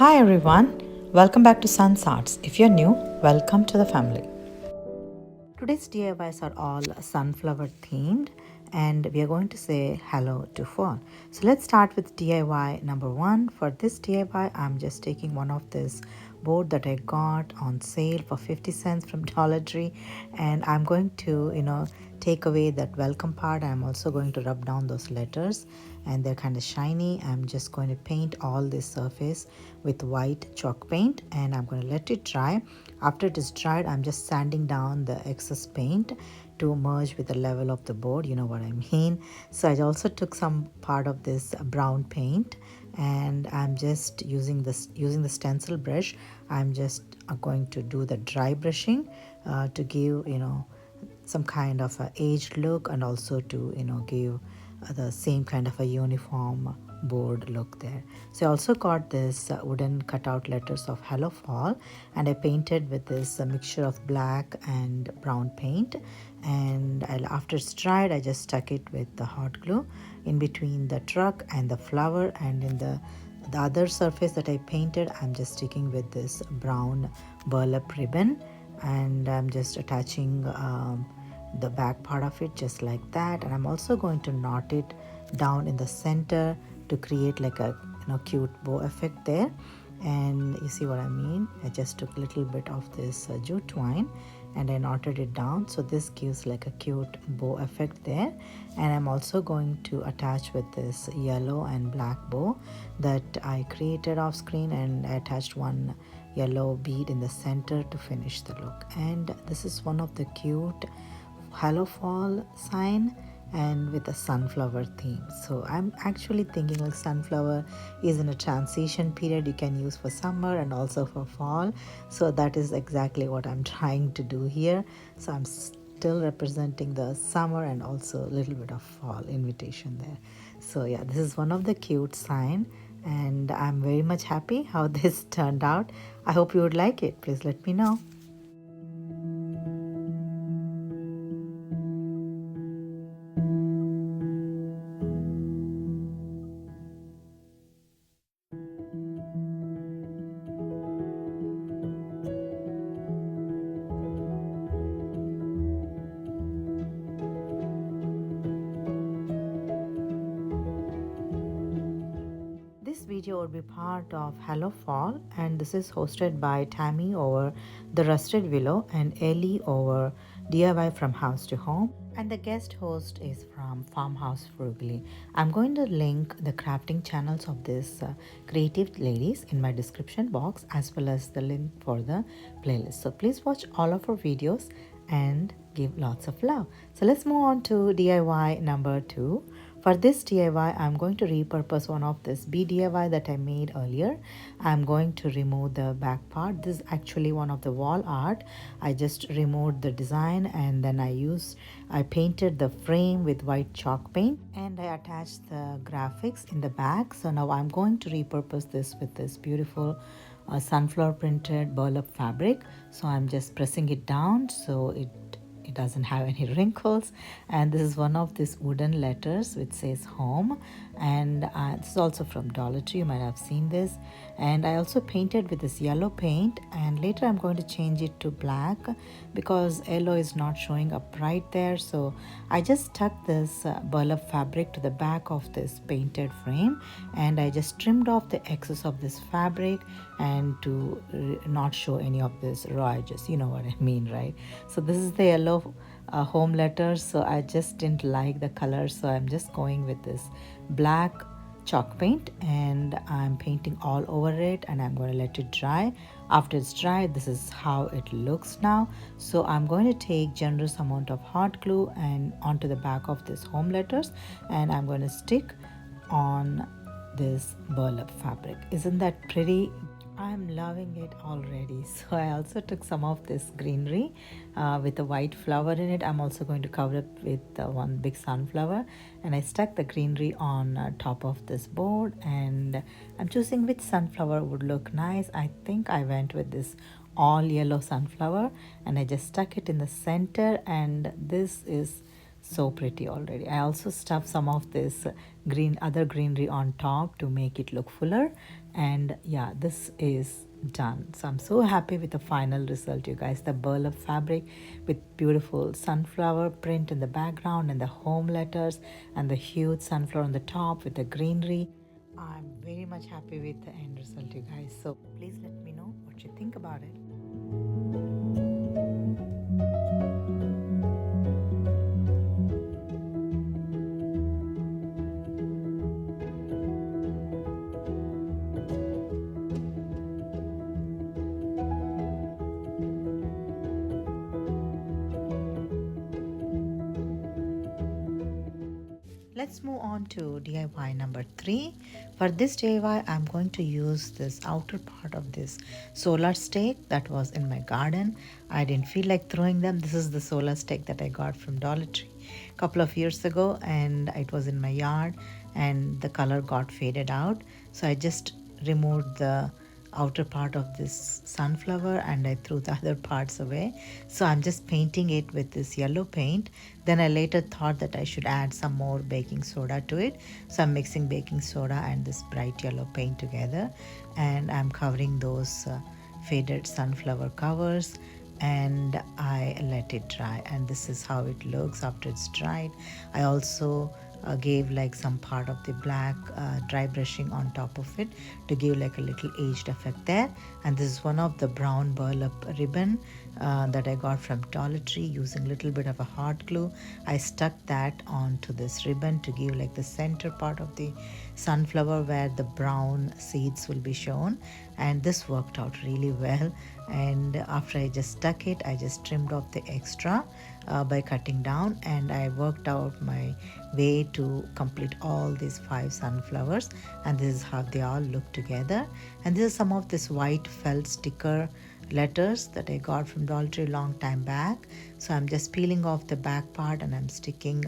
Hi everyone, welcome back to Sun's Arts. If you're new, welcome to the family. Today's DIYs are all sunflower themed and we are going to say hello to fall. So let's start with DIY number one. For this DIY, I'm just taking one of this board that I got on sale for 50 cents from Dollar Tree, and I'm going to, take away that welcome part. I'm also going to rub down those letters and they're kind of shiny. I'm just going to paint all this surface with white chalk paint and I'm going to let it dry. After it is dried, I'm just sanding down the excess paint to merge with the level of the board, you know what I mean. So I also took some part of this brown paint and I'm just using the stencil brush. I'm just going to do the dry brushing to give some kind of a aged look, and also to give the same kind of a uniform board look there. So I also got this wooden cutout letters of hellofall and I painted with this mixture of black and brown paint, and after it's dried I just stuck it with the hot glue in between the truck and the flower, and in the other surface that I painted I'm just sticking with this brown burlap ribbon, and I'm just attaching the back part of it just like that. And I'm also going to knot it down in the center to create like a cute bow effect there. And you see what I mean, I just took a little bit of this jute twine and I knotted it down, so this gives like a cute bow effect there. And I'm also going to attach with this yellow and black bow that I created off screen, and I attached one yellow bead in the center to finish the look. And this is one of the cute hello fall sign and with a sunflower theme. So I'm actually thinking like sunflower is in a transition period, you can use for summer and also for fall. So that is exactly what I'm trying to do here. So I'm still representing the summer and also a little bit of fall invitation there. So yeah, this is one of the cute sign and I'm very much happy how this turned out. I hope you would like it. Please let me know. This video would be part of Hello Fall, and this is hosted by Tammy over The Rusted Willow and Ellie over DIY from House to Home, and the guest host is from Farmhouse Frugally. I'm going to link the crafting channels of these creative ladies in my description box, as well as the link for the playlist. So please watch all of our videos and give lots of love. So let's move on to DIY number two. For this DIY, I'm going to repurpose one of this DIY that I made earlier. I'm going to remove the back part. This is actually one of the wall art. I just removed the design and then I painted the frame with white chalk paint and I attached the graphics in the back. So now I'm going to repurpose this with this beautiful sunflower printed burlap fabric. So I'm just pressing it down so it doesn't have any wrinkles. And this is one of these wooden letters which says home, and this is also from Dollar Tree, you might have seen this. And I also painted with this yellow paint, and later I'm going to change it to black because yellow is not showing up right there. So I just stuck this burlap fabric to the back of this painted frame, and I just trimmed off the excess of this fabric and to not show any of this raw edges, you know what I mean, right? So this is the yellow home letters, so I just didn't like the color, so I'm just going with this black chalk paint and I'm painting all over it, and I'm going to let it dry. After it's dry, this is how it looks now. So I'm going to take generous amount of hot glue and onto the back of this home letters, and I'm going to stick on this burlap fabric. Isn't that pretty? I'm loving it already. So I also took some of this greenery with a white flower in it. I'm also going to cover it with one big sunflower, and I stuck the greenery on top of this board, and I'm choosing which sunflower would look nice. I think I went with this all yellow sunflower and I just stuck it in the center, and this is So pretty already. I also stuffed some of this other greenery on top to make it look fuller. And yeah, this is done. So I'm so happy with the final result, you guys. The burlap fabric with beautiful sunflower print in the background and the home letters and the huge sunflower on the top with the greenery. I'm very much happy with the end result, you guys. So please let me know what you think about it. Let's move on to DIY number 3. For this DIY, I'm going to use this outer part of this solar stake that was in my garden. I didn't feel like throwing them. This is the solar stake that I got from Dollar Tree a couple of years ago, and it was in my yard and the color got faded out. So I just removed the outer part of this sunflower and I threw the other parts away. So I'm just painting it with this yellow paint. Then I later thought that I should add some more baking soda to it. So I'm mixing baking soda and this bright yellow paint together, and I'm covering those faded sunflower covers, and I let it dry, and this is how it looks after it's dried. I also gave like some part of the black dry brushing on top of it to give like a little aged effect there. And this is one of the brown burlap ribbon that I got from Dollar Tree. Using a little bit of a hot glue, I stuck that onto this ribbon to give like the center part of the sunflower where the brown seeds will be shown, and this worked out really well. And after I just stuck it, I just trimmed off the extra by cutting down, and I worked out my way to complete all these 5 sunflowers, and this is how they all look together. And this is some of this white felt sticker letters that I got from Dollar Tree long time back. So I'm just peeling off the back part and I'm sticking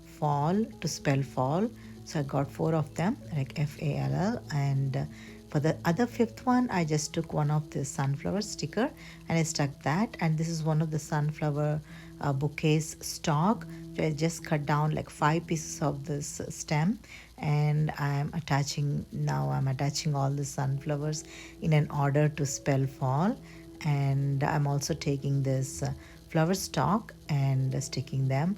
fall to spell fall. So I got 4 of them, like FALL. And for the other 5th one, I just took one of the sunflower sticker and I stuck that. And this is one of the sunflower bouquets stalk. So I just cut down like 5 pieces of this stem, and I'm attaching all the sunflowers in an order to spell fall. And I'm also taking this flower stalk and sticking them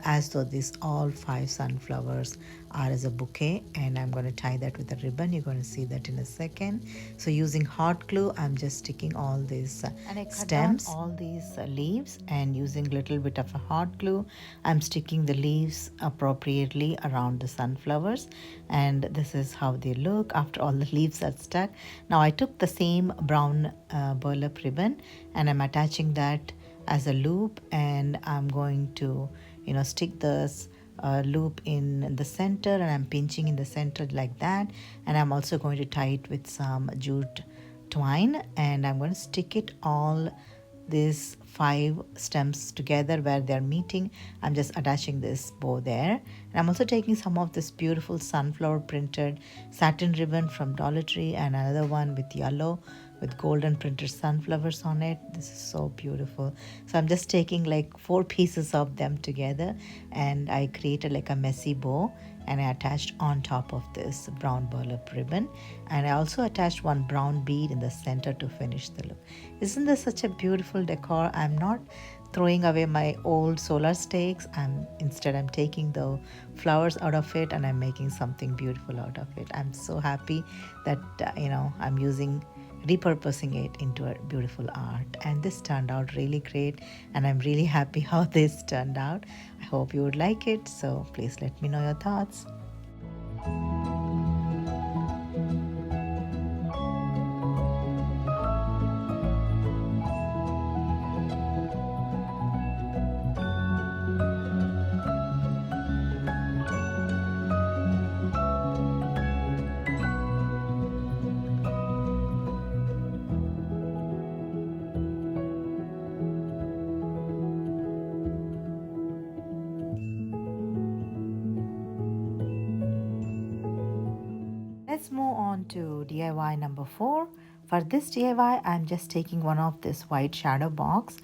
as though these all 5 sunflowers are as a bouquet, and I'm going to tie that with a ribbon. You're going to see that in a second. So using hot glue, I'm just sticking all these and I cut stems down all these leaves, and using a little bit of a hot glue, I'm sticking the leaves appropriately around the sunflowers, and this is how they look after all the leaves are stuck. Now I took the same brown burlap ribbon and I'm attaching that as a loop, and I'm going to stick this loop in the center, and I'm pinching in the center like that. And I'm also going to tie it with some jute twine, and I'm going to stick it all these 5 stems together where they're meeting. I'm just attaching this bow there, and I'm also taking some of this beautiful sunflower printed satin ribbon from Dollar Tree and another one with yellow with golden printed sunflowers on it. This is so beautiful. So I'm just taking like 4 pieces of them together, and I created like a messy bow, and I attached on top of this brown burlap ribbon, and I also attached one brown bead in the center to finish the look. Isn't this such a beautiful decor? I'm not throwing away my old solar stakes. Instead I'm taking the flowers out of it and I'm making something beautiful out of it. I'm so happy that I'm repurposing it into a beautiful art, and this turned out really great, and I'm really happy how this turned out. I hope you would like it, so please let me know your thoughts. Let's move on to DIY number 4. For this DIY, I'm just taking one of this white shadow box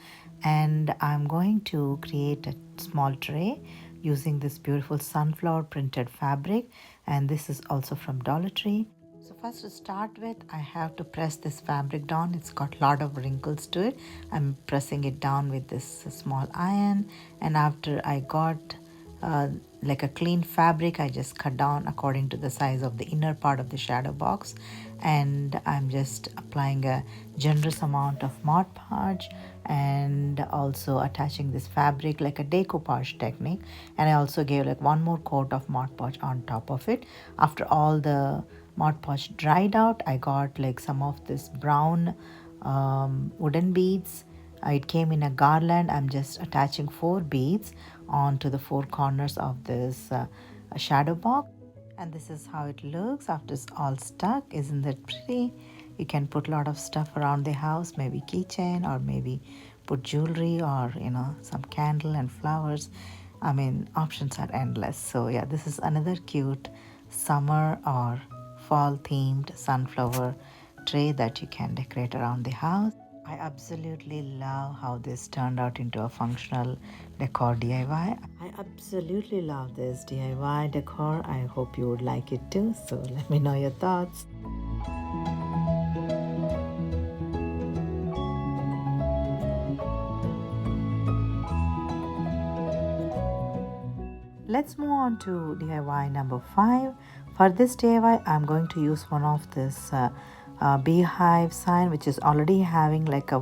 And I'm going to create a small tray using this beautiful sunflower printed fabric, and this is also from Dollar Tree. So first to start with, I have to press this fabric down. It's got a lot of wrinkles to it. I'm pressing it down with this small iron, and after I got like a clean fabric, I just cut down according to the size of the inner part of the shadow box, and I'm just applying a generous amount of Mod Podge and also attaching this fabric like a decoupage technique. And I also gave like one more coat of Mod Podge on top of it. After all the Mod Podge dried out, I got like some of this brown wooden beads. It came in a garland. I'm just attaching 4 beads onto the 4 corners of this shadow box, and this is how it looks after it's all stuck. Isn't that pretty? You can put a lot of stuff around the house, maybe keychain, or maybe put jewelry, or some candle and flowers. I mean, options are endless. So yeah, this is another cute summer or fall themed sunflower tray that you can decorate around the house. I absolutely love how this turned out into a functional decor DIY. I absolutely love this DIY decor. I hope you would like it too. So let me know your thoughts. Let's move on to DIY number 5. For this DIY, I'm going to use one of this beehive sign, which is already having like a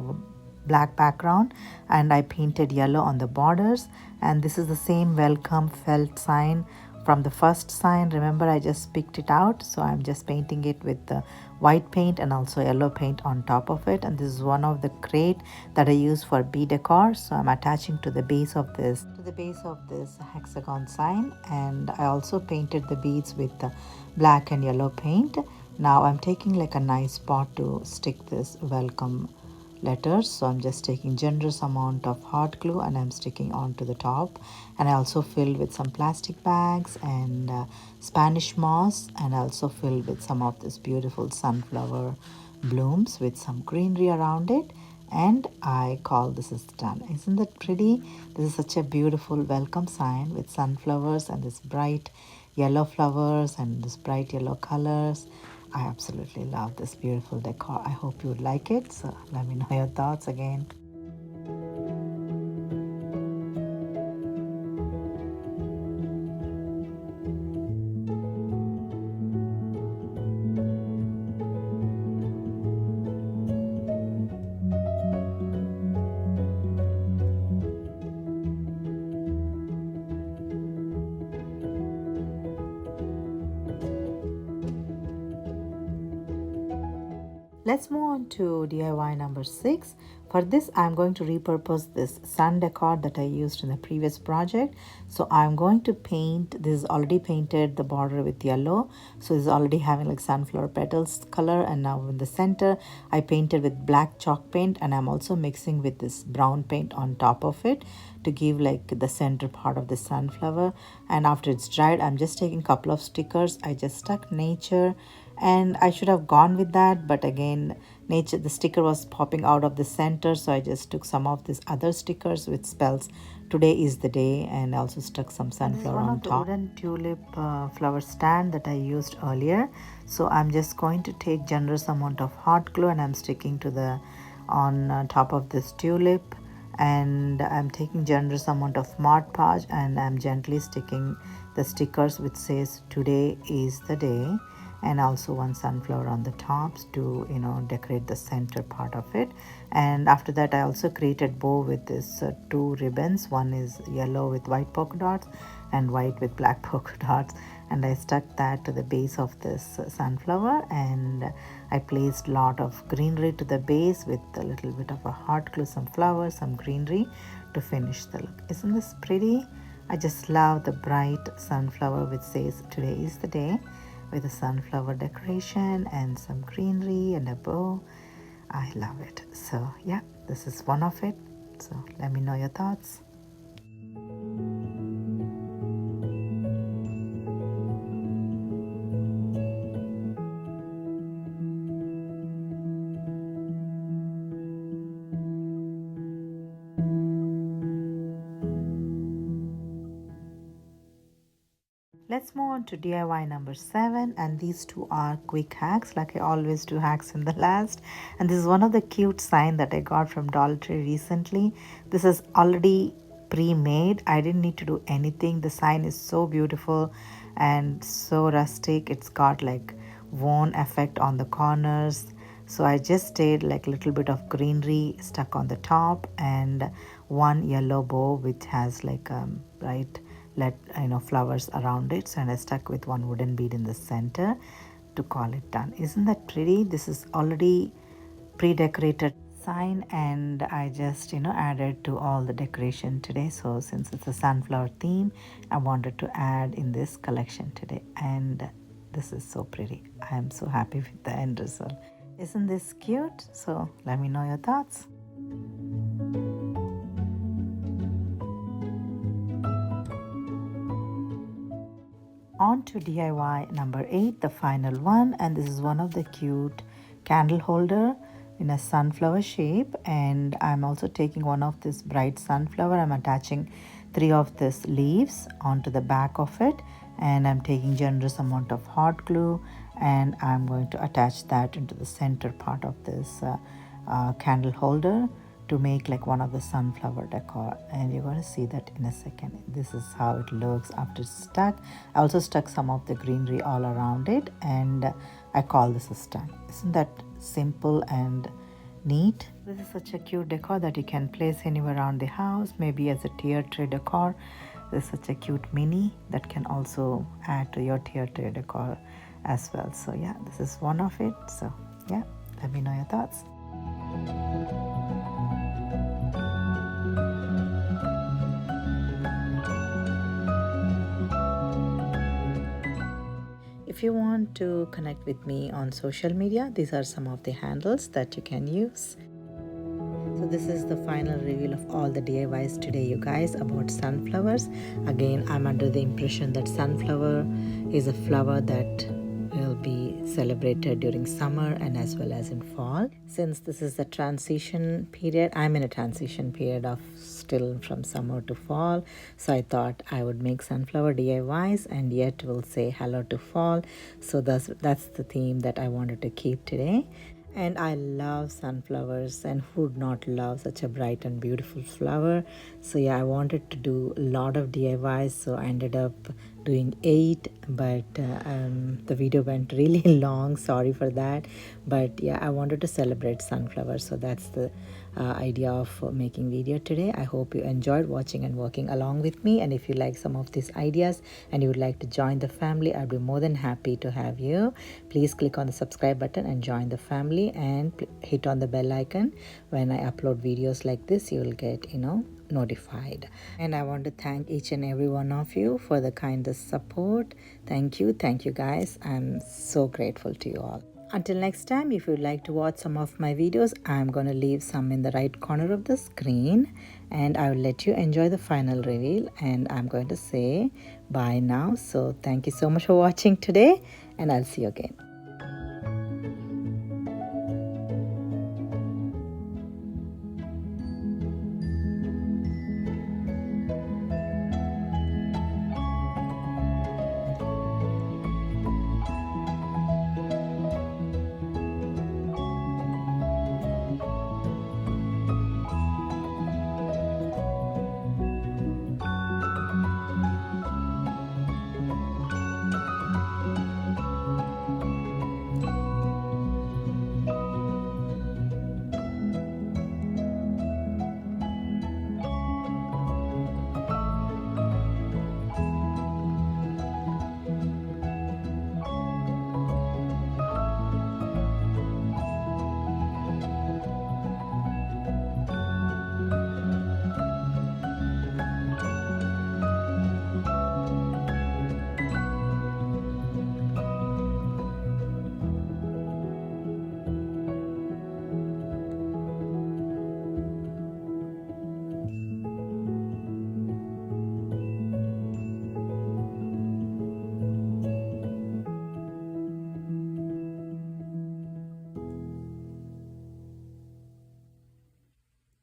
black background, and I painted yellow on the borders. And this is the same welcome felt sign from the first sign. Remember, I just picked it out, so I'm just painting it with the white paint and also yellow paint on top of it. And this is one of the crate that I use for bee decor, so I'm attaching to the base of this hexagon sign. And I also painted the beads with the black and yellow paint. Now I'm taking like a nice spot to stick this welcome letters, so I'm just taking generous amount of hot glue and I'm sticking onto the top. And I also filled with some plastic bags and Spanish moss, and I also filled with some of this beautiful sunflower blooms with some greenery around it. And I call this is done. Isn't that pretty? This is such a beautiful welcome sign with sunflowers and this bright yellow flowers and this bright yellow colors. I absolutely love this beautiful decor. I hope you would like it. So let me know your thoughts again. Let's move on to DIY number 6. For this, I'm going to repurpose this sun decor that I used in the previous project. So I'm going to paint, this is already painted the border with yellow. So it's already having like sunflower petals color. And now in the center, I painted with black chalk paint, and I'm also mixing with this brown paint on top of it to give like the center part of the sunflower. And after it's dried, I'm just taking a couple of stickers. I just stuck nature, and I should have gone with that, but again, nature, the sticker was popping out of the center, so I just took some of these other stickers which spells today is the day, and also stuck some sunflower on top. Wooden tulip flower stand that I used earlier. So I'm just going to take generous amount of hot glue and I'm sticking to the on top of this tulip, and I'm taking generous amount of Mod Podge and I'm gently sticking the stickers which says today is the day, and also one sunflower on the tops to decorate the center part of it. And after that, I also created bow with this 2 ribbons. One is yellow with white polka dots and white with black polka dots, and I stuck that to the base of this sunflower, and I placed a lot of greenery to the base with a little bit of a hot glue, some flowers, some greenery to finish the look. Isn't this pretty? I just love the bright sunflower which says today is the day, with a sunflower decoration and some greenery and a bow. I love it. So yeah, this is one of it. So let me know your thoughts. Let's move on to DIY number 7, and these two are quick hacks, like I always do hacks in the last. And this is one of the cute sign that I got from Dollar Tree recently. This is already pre-made. I didn't need to do anything. The sign is so beautiful and so rustic. It's got like worn effect on the corners. So I just stayed like a little bit of greenery stuck on the top and one yellow bow which has like bright flowers around it. So and I stuck with one wooden bead in the center to call it done. Isn't that pretty? This is already pre-decorated sign and I just added to all the decoration today. So since it's a sunflower theme, I wanted to add in this collection today, and this is so pretty. I am so happy with the end result. Isn't this cute? So let me know your thoughts. On to DIY number 8, the final one, and this is one of the cute candle holder in a sunflower shape, and I'm also taking one of this bright sunflower. I'm attaching 3 of these leaves onto the back of it, and I'm taking generous amount of hot glue and I'm going to attach that into the center part of this candle holder to make like one of the sunflower decor, and you're going to see that in a second. This is how it looks after it's stuck. I also stuck some of the greenery all around it, and I call this a stand. Isn't that simple and neat? This is such a cute decor that you can place anywhere around the house, maybe as a tier tray decor. This is such a cute mini that can also add to your tier tray decor as well. So yeah, this is one of it. So yeah, let me know your thoughts. If you want to connect with me on social media, these are some of the handles that you can use. So this is the final reveal of all the DIYs today, you guys, about sunflowers. Again, I'm under the impression that sunflower is a flower that will be celebrated during summer and as well as in fall. Since this is the transition period, I'm in a transition period of still from summer to fall, so I thought I would make sunflower DIYs and yet will say hello to fall. So that's the theme that I wanted to keep today. And I love sunflowers, and who would not love such a bright and beautiful flower? So yeah, I wanted to do a lot of DIYs, so I ended up doing 8, but the video went really long. Sorry for that, but yeah, I wanted to celebrate sunflowers, so that's the idea of making video today. I hope you enjoyed watching and working along with me, and if you like some of these ideas and you would like to join the family, I'd be more than happy to have you. Please click on the subscribe button and join the family, and hit on the bell icon. When I upload videos like this, you will get notified. And I want to thank each and every one of you for the kindest support. Thank you guys. I'm so grateful to you all. Until next time, if you'd like to watch some of my videos, I'm going to leave some in the right corner of the screen, and I will let you enjoy the final reveal, and I'm going to say bye now. So thank you so much for watching today, and I'll see you again.